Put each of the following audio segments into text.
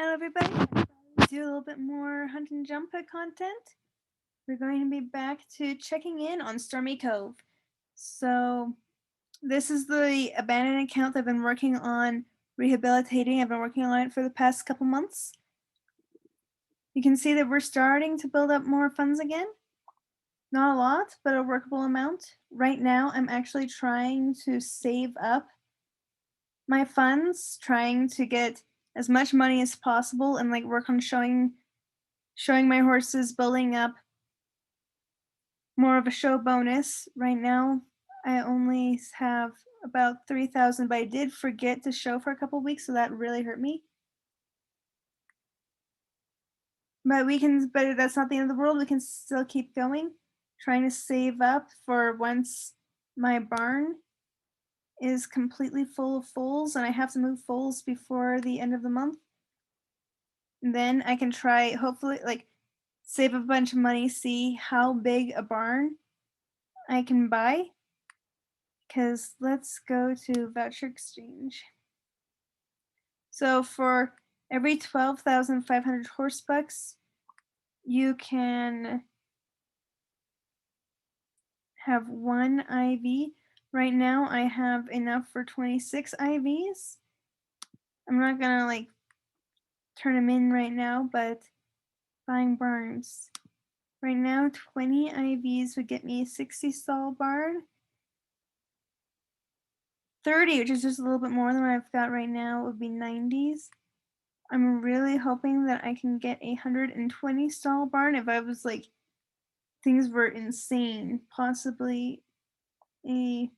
Hello everybody, do a little bit more hunt and jump content. We're going to be back to checking in on Stormy Cove. So this is the abandoned account that I've been working on rehabilitating. I've been working on it for the past couple months. You can see that we're starting to build up more funds again. Not a lot, but a workable amount. Right now I'm actually trying to save up my funds, trying to get as much money as possible and like work on showing my horses, building up more of a show bonus. Right now I only have about 3,000, but I did forget to show for a couple weeks, so that really hurt me. But that's not the end of the world. We can still keep going, trying to save up for once my barn is completely full of foals and I have to move foals before the end of the month. And then I can try, hopefully, like, save a bunch of money, see how big a barn I can buy. Because let's go to voucher exchange. So for every 12,500 horse bucks, you can have one IV. Right now I have enough for 26 IVs. I'm not gonna like turn them in right now, but buying barns. Right now 20 IVs would get me a 60 stall barn. 30, which is just a little bit more than what I've got right now, would be 90s. I'm really hoping that I can get a 120 stall barn. If I was like, things were insane, possibly a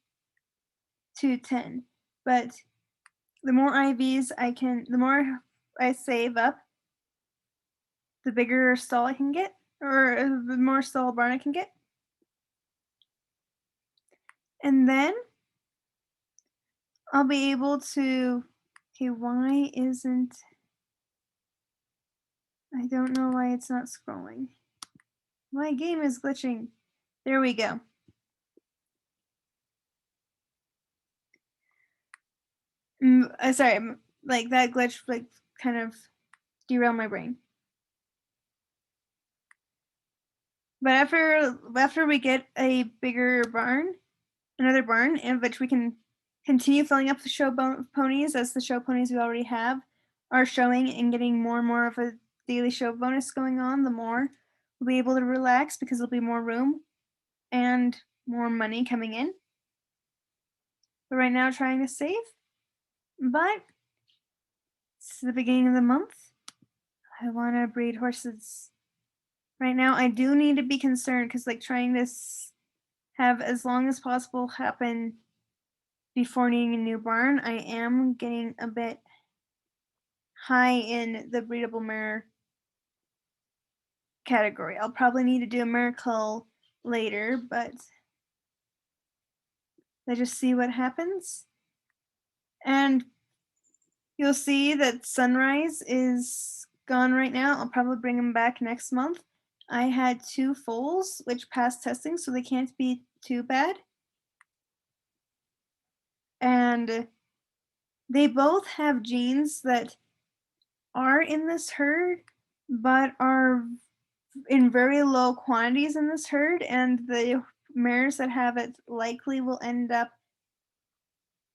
210. But the more IVs the more I save up, the bigger stall I can get, or the more stall barn I can get. And then I'll be able to, okay, why isn't, I don't know why it's not scrolling. My game is glitching. There we go. Sorry, like that glitch like kind of derailed my brain. But after we get a bigger barn, another barn, in which we can continue filling up the show ponies, as the show ponies we already have are showing and getting more and more of a daily show bonus going on, the more we'll be able to relax because there'll be more room and more money coming in. But right now, trying to save. But it's the beginning of the month. I want to breed horses. Right now, I do need to be concerned because, like, trying to have as long as possible happen before needing a new barn, I am getting a bit high in the breedable mare category. I'll probably need to do a miracle later, but let's just see what happens. And you'll see that Sunrise is gone right now. I'll probably bring him back next month. I had 2 foals which passed testing, so they can't be too bad. And they both have genes that are in this herd, but are in very low quantities in this herd, and the mares that have it likely will end up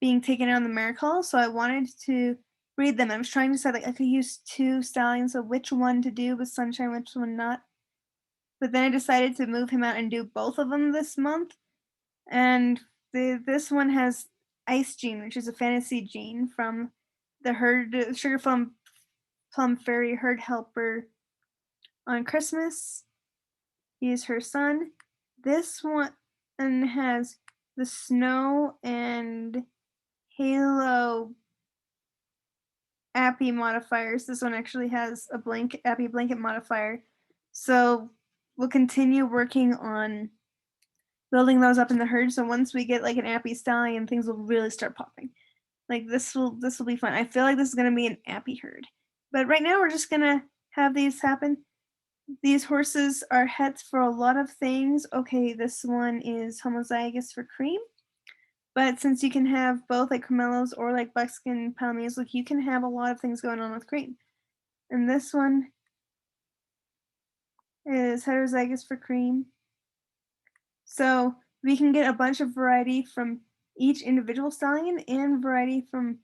being taken on the mare call. So I wanted to breed them. I was trying to decide like I could use 2 stallions, so which one to do with Sunshine, which one not. But then I decided to move him out and do both of them this month. And this one has Ice Gene, which is a fantasy gene from the herd Sugar Plum Fairy herd helper on Christmas. He is her son. This one has the Snow and Halo Appy modifiers. This one actually has a Appy blanket modifier. So we'll continue working on building those up in the herd. So once we get like an Appy stallion, things will really start popping. Like this will be fun. I feel like this is gonna be an Appy herd. But right now we're just gonna have these happen. These horses are hets for a lot of things. Okay, this one is homozygous for cream. But since you can have both like Cremellos or like buckskin Palamees, like you can have a lot of things going on with cream. And this one is heterozygous for cream. So we can get a bunch of variety from each individual stallion and variety from,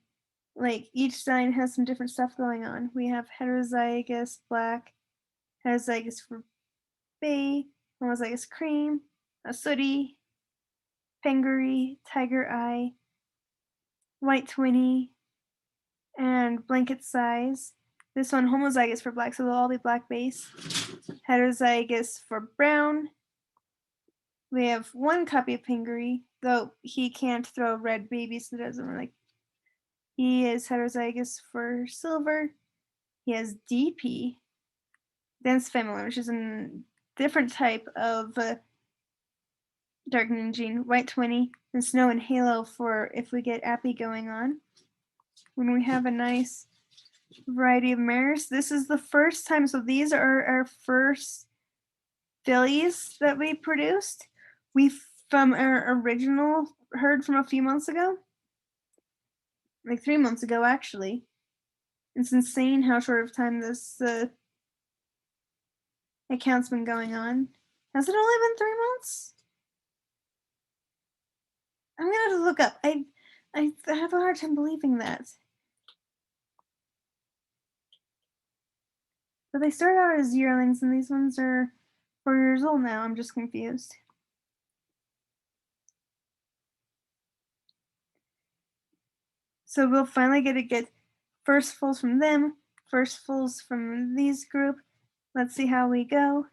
like, each stallion has some different stuff going on. We have heterozygous black, heterozygous for bay, homozygous cream, a sooty, pengury, tiger eye, white twinny, and blanket size. This one homozygous for black, so they'll all be black base. Heterozygous for brown. We have one copy of pengury, though he can't throw red babies, so it doesn't really. He is heterozygous for silver. He has DP, dense feminine, which is a different type of darkening gene. White 20, and snow and halo for if we get appy going on. When we have a nice variety of mares, this is the first time. So these are our first fillies that we produced. We from our original herd from a few months ago, like 3 months ago actually. It's insane how short of time this account's been going on. Has it only been 3 months? I'm gonna have to look up. I have a hard time believing that. But they start out as yearlings, and these ones are 4 years old now. I'm just confused. So we'll finally get first foals from them, first foals from these group. Let's see how we go.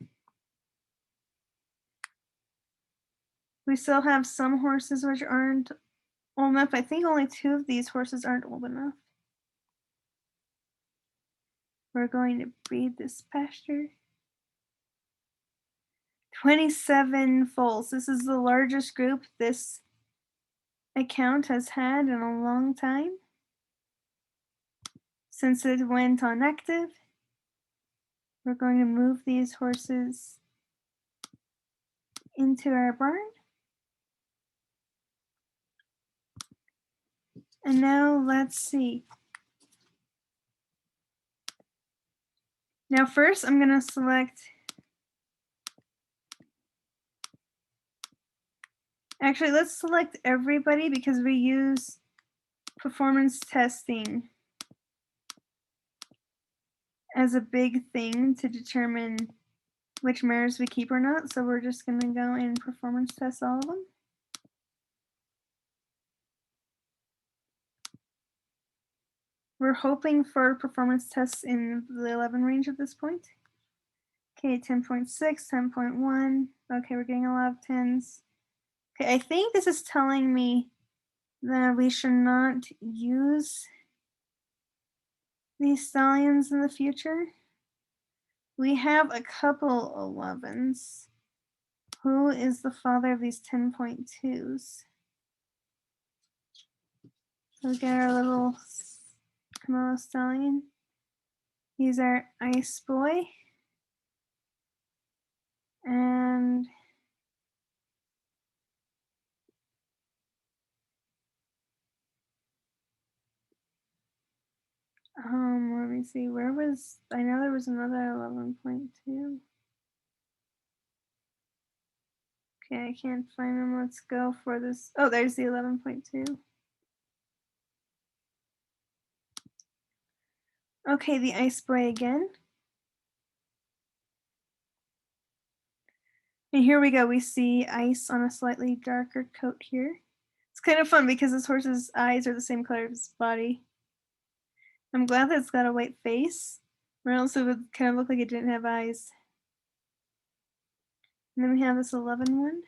We still have some horses which aren't old enough. I think only 2 of these horses aren't old enough. We're going to breed this pasture. 27 foals. This is the largest group this account has had in a long time since it went on active. We're going to move these horses into our barn. And now let's see. Now first I'm going to select, actually let's select everybody because we use performance testing as a big thing to determine which mares we keep or not. So we're just going to go and performance test all of them. We're hoping for performance tests in the 11 range at this point. Okay, 10.6, 10.1. Okay, we're getting a lot of 10s. Okay, I think this is telling me that we should not use these stallions in the future. We have a couple 11s. Who is the father of these 10.2s? Look at our little Camaro stallion. He's our ice boy. And let me see, where was, I know there was another 11.2. Okay, I can't find them. Let's go for this. Oh, there's the 11.2. Okay, the ice boy again. And here we go. We see ice on a slightly darker coat here. It's kind of fun because this horse's eyes are the same color as his body. I'm glad that it's got a white face, or else it would kind of look like it didn't have eyes. And then we have this 11 one.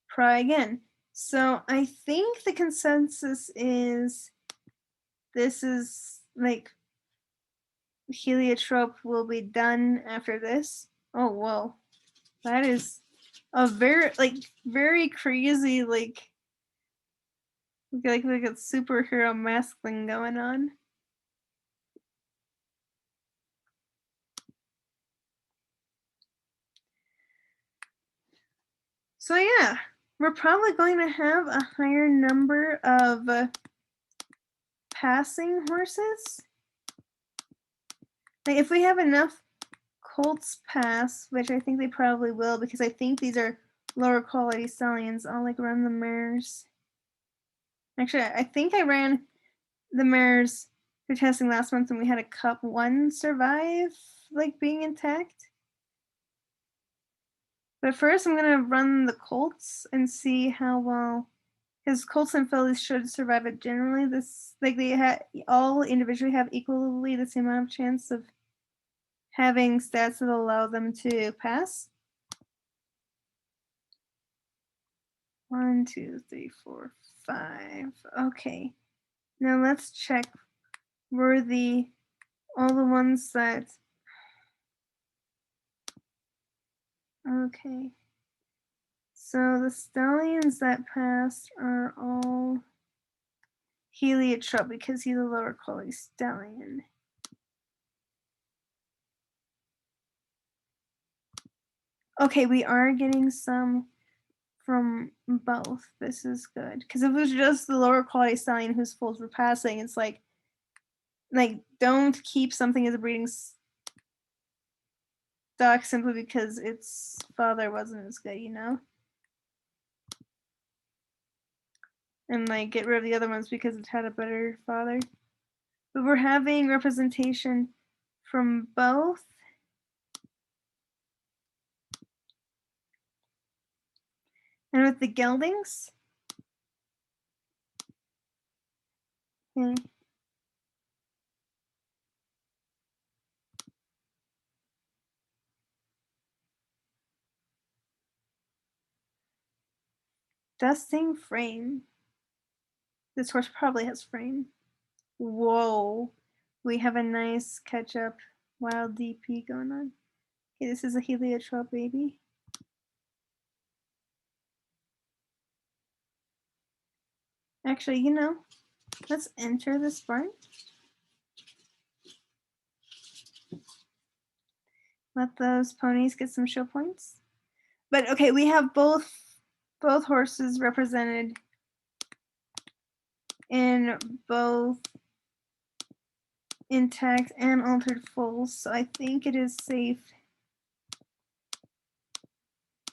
Prah again. So I think the consensus is this is like Heliotrope will be done after this. Oh whoa, that is a very crazy like a superhero mask thing going on. So yeah, we're probably going to have a higher number of passing horses. Like if we have enough colts pass, which I think they probably will because I think these are lower quality stallions, I'll like run the mares. Actually, I think I ran the mares for testing last month and we had a cup 1 survive like being intact. But first I'm gonna run the colts and see how well, because colts and fillies should survive it generally. This like they all individually have equally the same amount of chance of having stats that allow them to pass. 1, 2, 3, 4, 5. Okay. Now let's check were all the ones that. Okay. So the stallions that passed are all Heliotrope because he's a lower quality stallion. Okay, we are getting some from both. This is good. Because if it was just the lower quality stallion whose foals were passing, it's like don't keep something as a breeding stock simply because its father wasn't as good, you know? And like get rid of the other ones because it had a better father. But we're having representation from both. And with the geldings, okay. Dusting frame. This horse probably has frame. Whoa. We have a nice catch up wild DP going on. Okay, this is a heliotrope baby. Actually, you know, let's enter this barn. Let those ponies get some show points. But okay, we have both horses represented in both intact and altered foals, so I think it is safe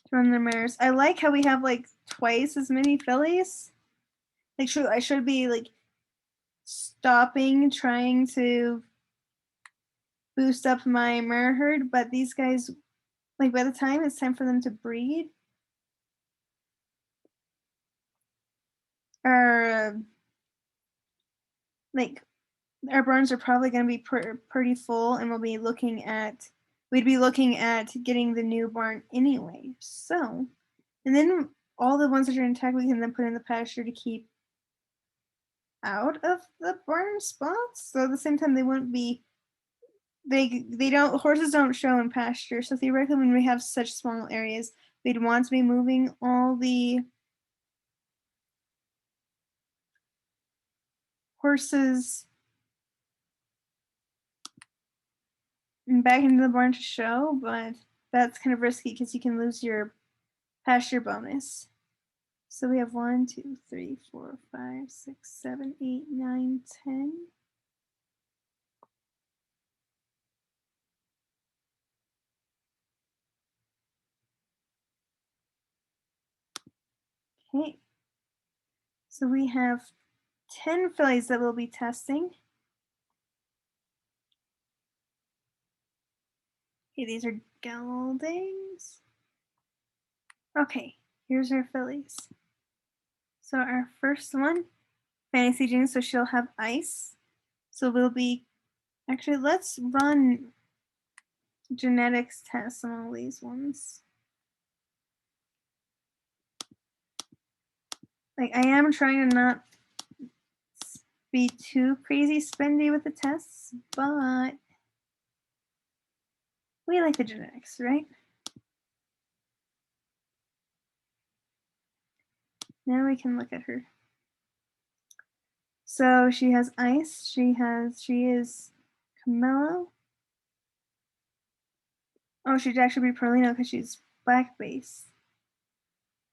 to run the mares. I like how we have like twice as many fillies. Like, I should be like stopping trying to boost up my mare herd, but these guys, like by the time it's time for them to breed, are like our barns are probably going to be pretty full, and we'd be looking at getting the new barn anyway. So, and then all the ones that are intact we can then put in the pasture to keep out of the barn spots. So at the same time, they wouldn't be. They don't horses don't show in pasture. So theoretically, when we have such small areas, we'd want to be moving all the horses back into the barn to show, but that's kind of risky because you can lose your pasture bonus. So we have 1, 2, 3, 4, 5, 6, 7, 8, 9, 10. Okay. So we have 10 fillies that we'll be testing. Okay, these are geldings. Okay, here's our fillies. So our first one, Fantasy June, so she'll have ice. So we'll be, actually let's run genetics tests on all these ones. Like I am trying to not be too crazy spendy with the tests, but we like the genetics, right? Now we can look at her. So she has ice, she is Camelo. Oh, she'd actually be Perlino because she's black base.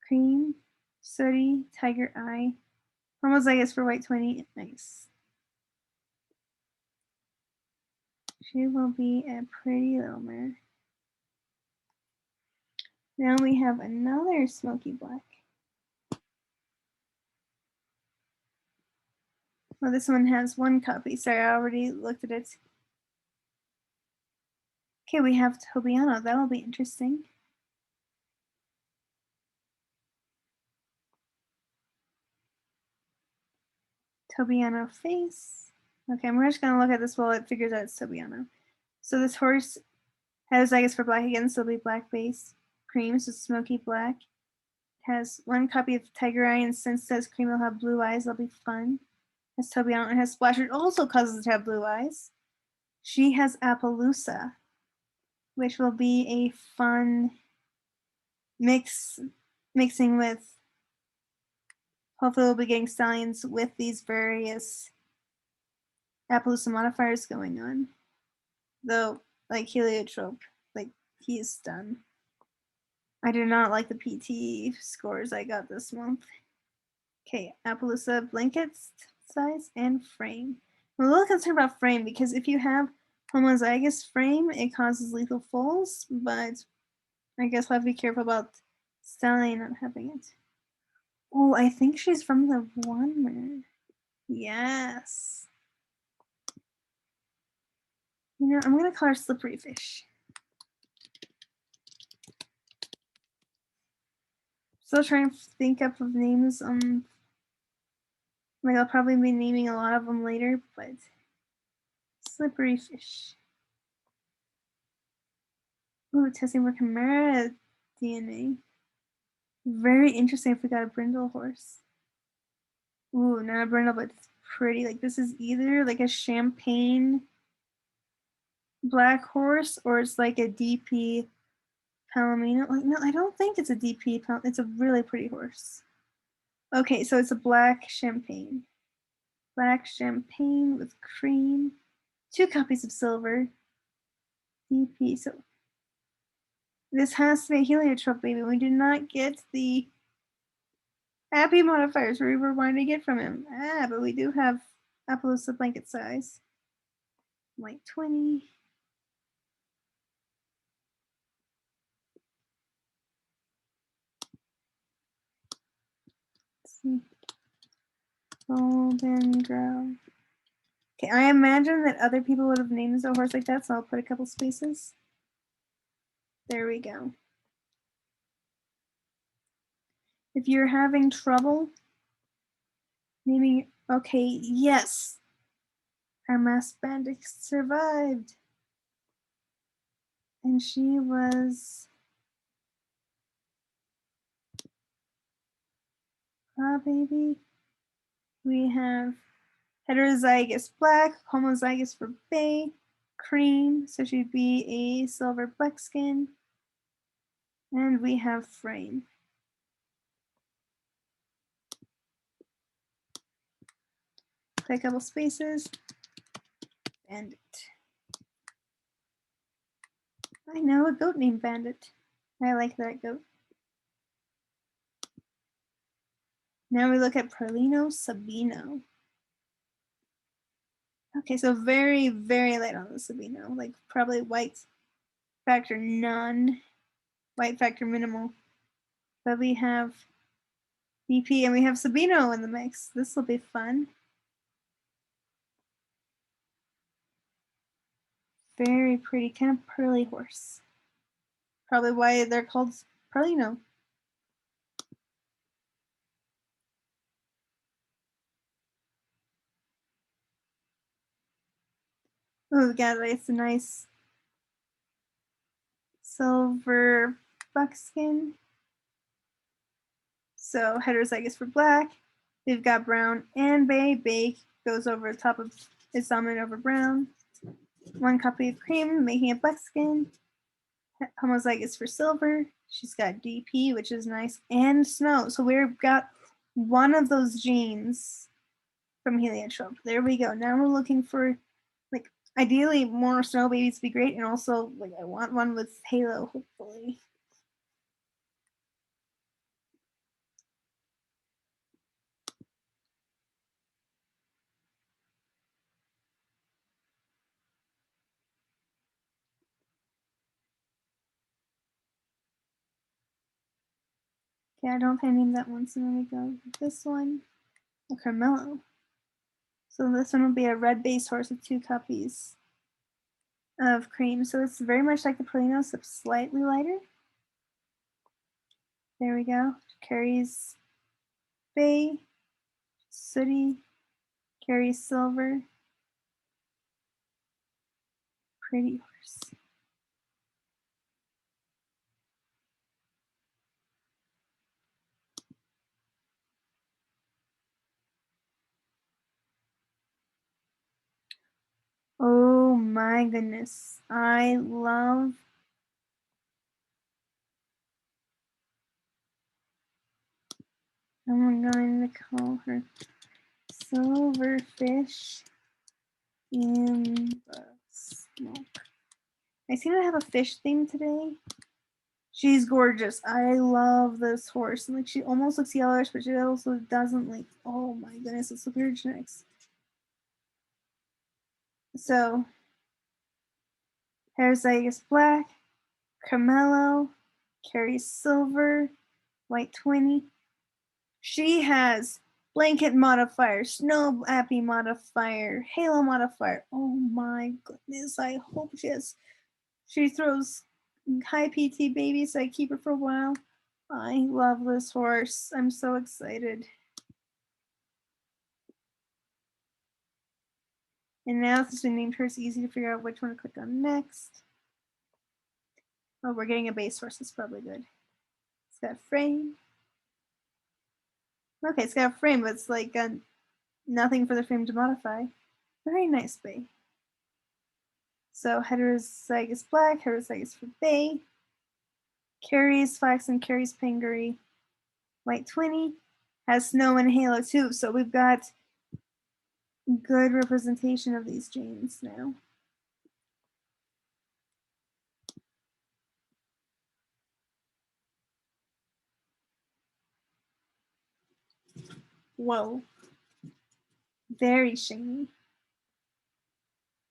Cream, sooty, tiger eye. Homozygous for white 20, nice. She will be a pretty little mare. Now we have another smoky black. Well, this one has one copy. Sorry, I already looked at it. Okay, we have Tobiano. That'll be interesting. Tobiano face. Okay, we're just gonna look at this while it figures out it's Tobiano. So this horse has, I guess, for black again, so it'll be black base. Cream, so smoky black. It has one copy of Tiger Eye, and since it says cream, it'll have blue eyes. That'll be fun. As Tobiano, it has Splash, which also causes it to have blue eyes. She has Appaloosa, which will be a fun mixing with, hopefully we'll be getting Stallions with these various Appaloosa modifiers going on. Though, like Heliotrope, like he's done. I do not like the PT scores I got this month. Okay, Appaloosa blankets size and frame. I'm a little concerned about frame because if you have homozygous frame, it causes lethal falls, but I guess we'll have to be careful about Stallion not having it. Oh, I think she's from the Warmer. Yes. You know, I'm gonna call her Slippery Fish. Still trying to think up of names. Like I'll probably be naming a lot of them later, but Slippery Fish. Ooh, testing for Chimera DNA. Very interesting if we got a brindle horse. Ooh, not a brindle, but it's pretty. Like this is either like a champagne black horse or it's like a DP Palomino. Like no, I don't think it's a DP. It's a really pretty horse. Okay, so it's a black champagne. Black champagne with cream. 2 copies of silver. DP. So this has to be a heliotrope, baby. We did not get the happy modifiers we were wanting to get from him. But we do have Appaloosa blanket size. Like 20. Let's see. Golden Grove. Okay, I imagine that other people would have named a horse like that, so I'll put a couple spaces. There we go. If you're having trouble naming, okay, yes, our masked bandit survived. And she was baby. We have heterozygous black, homozygous for bay, cream, so she'd be a silver black skin. And we have frame. Play a couple spaces. Bandit. I know a goat named Bandit. I like that goat. Now we look at Perlino Sabino. Okay, so very, very light on the Sabino. Like probably white factor none, white factor minimal. But we have BP and we have Sabino in the mix. This will be fun. Very pretty, kind of pearly horse. Probably why they're called Perlino. Oh, we got it's a nice silver buckskin. So heterozygous for black. We've got brown and bay. Bay goes over the top of his salmon over brown. 1 copy of cream, making it buckskin. Homozygous for silver. She's got DP, which is nice, and snow. So we've got one of those genes from Heliotrope. There we go. Now we're looking for, like, ideally more snow babies would be great, and also, like, I want one with halo, hopefully. Okay, I don't know if I named that one, so then we go with this one, a Carmelo. So this one will be a red base horse with 2 copies of cream. So it's very much like the Polino, except slightly lighter. There we go. Carries bay, sooty, carries silver. Pretty horse. Oh my goodness. I'm going to call her Silverfish in the Smoke. I seem to have a fish theme today. She's gorgeous. I love this horse. And like she almost looks yellowish, but she also doesn't. Like, oh my goodness, let's look at her genetics. So Heterozygous black, Carmelo, carries silver, white 20. She has blanket modifier, snow appy modifier, halo modifier. Oh my goodness, I hope she throws high PT babies, so I keep her for a while. I love this horse. I'm so excited. And now since we named her, it's easy to figure out which one to click on next. Oh, we're getting a base horse. That's probably good. It's got a frame. Okay, it's got a frame, but it's like nothing for the frame to modify. Very nice bay. So heterozygous black, heterozygous for bay. Carries flax and carries Pingaree. White 20. Has snow and halo too. So we've got good representation of these genes now. Whoa. Very shiny.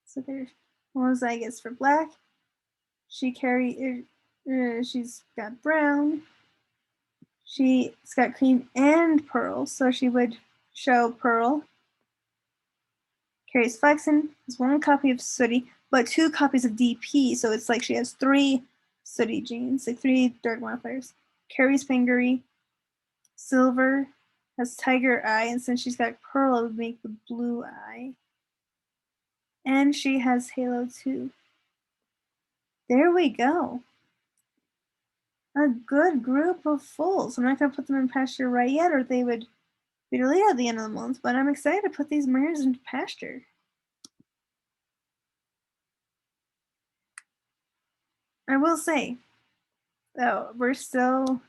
So there's homozygous for black. She's got brown. She's got cream and pearl, so she would show pearl. Carries flaxen, has 1 copy of sooty, but 2 copies of DP, so it's like she has 3 sooty genes, like 3 dark modifiers. Carries Pingaree, silver, has tiger eye, and since she's got pearl, it would make the blue eye. And she has halo too. There we go. A good group of foals. I'm not going to put them in pasture right yet, or they would be delayed at the end of the month, but I'm excited to put these mares into pasture. I will say, though, we're still,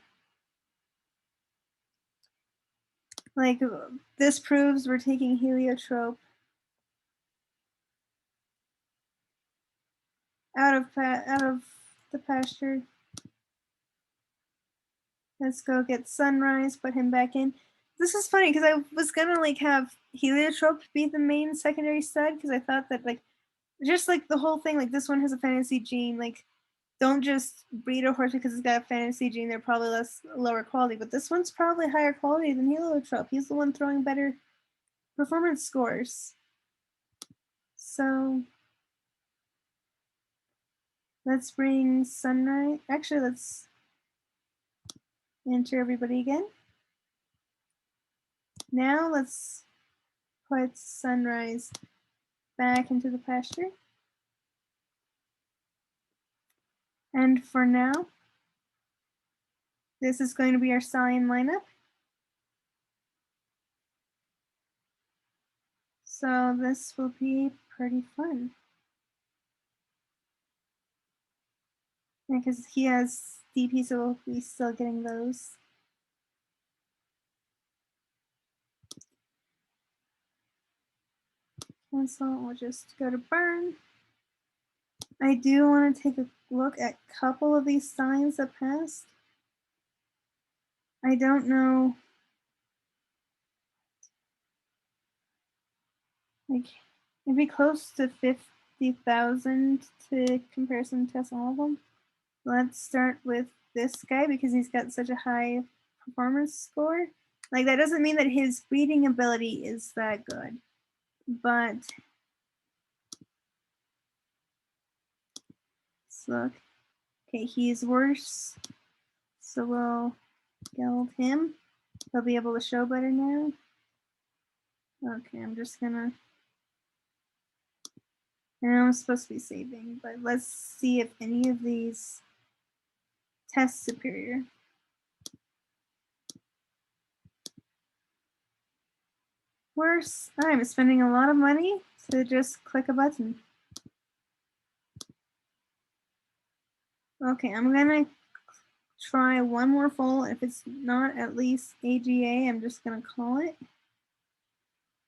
like, this proves we're taking Heliotrope out of the pasture. Let's go get Sunrise, put him back in. This is funny because I was gonna like have Heliotrope be the main secondary stud because I thought that like just like the whole thing, like this one has a fantasy gene, like don't just breed a horse because it's got a fantasy gene, they're probably lower quality, but this one's probably higher quality than Heliotrope. He's the one throwing better performance scores. So let's bring Sunrise. Actually, let's enter everybody again. Now let's put Sunrise back into the pasture. And for now, this is going to be our Stallion lineup. So this will be pretty fun. Because he has DP, so we'll be still getting those. Cancel, we'll just go to burn. I do want to take a look at a couple of these signs that passed. I don't know. Like, it'd be close to 50,000 to comparison test all of them. Let's start with this guy because he's got such a high performance score. Like, that doesn't mean that his breeding ability is that good, but let's look. Okay, he's worse, so we'll geld him. He'll be able to show better now. Okay, I'm just gonna. And I'm supposed to be saving, but let's see if any of these test superior. Worse, I'm spending a lot of money to just click a button. Okay, I'm gonna try one more foal. If it's not at least AGA, I'm just gonna call it.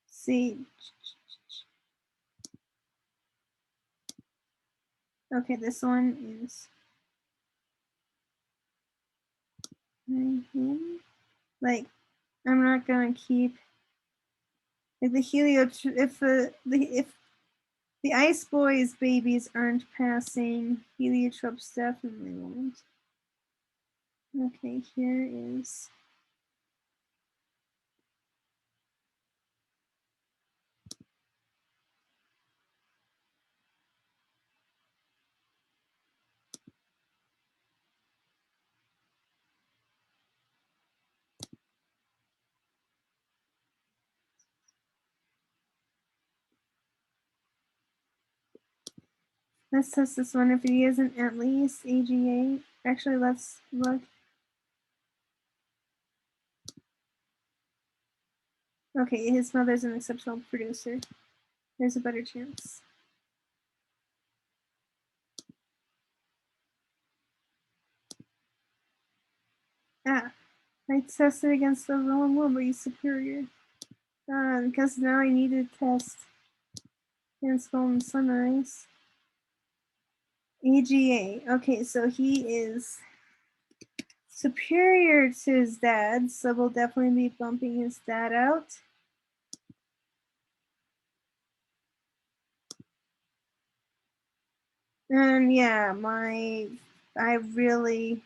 See. Okay, this one is like, I'm not gonna keep like the Heliotrope. If the Ice Boys babies aren't passing, Heliotropes definitely won't. Okay, here is. Let's test this one if he isn't at least AGA. Actually, let's look. Okay, his mother's an exceptional producer. There's a better chance. Ah, I tested against the wrong one, but he's superior. Because now I need to test against Golden Sunrise. AGA. Okay, so he is superior to his dad, so we'll definitely be bumping his dad out. And yeah, I really.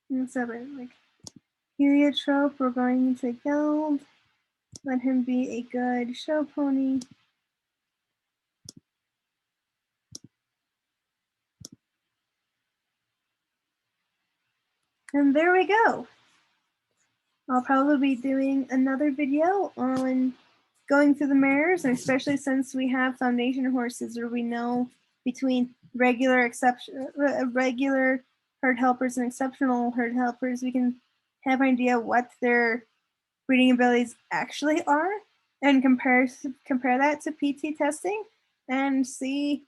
Let's have it like Heliotrope. We're going to geld. Let him be a good show pony. And there we go. I'll probably be doing another video on going through the mares, and especially since we have foundation horses where we know between regular herd helpers and exceptional herd helpers, we can have an idea what their breeding abilities actually are and compare that to PT testing and see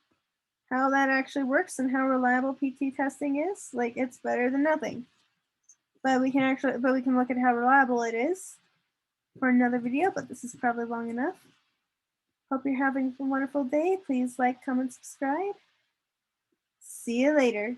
how that actually works and how reliable PT testing is. Like, it's better than nothing. But we can look at how reliable it is for another video, but this is probably long enough. Hope you're having a wonderful day. Please like, comment, subscribe. See you later.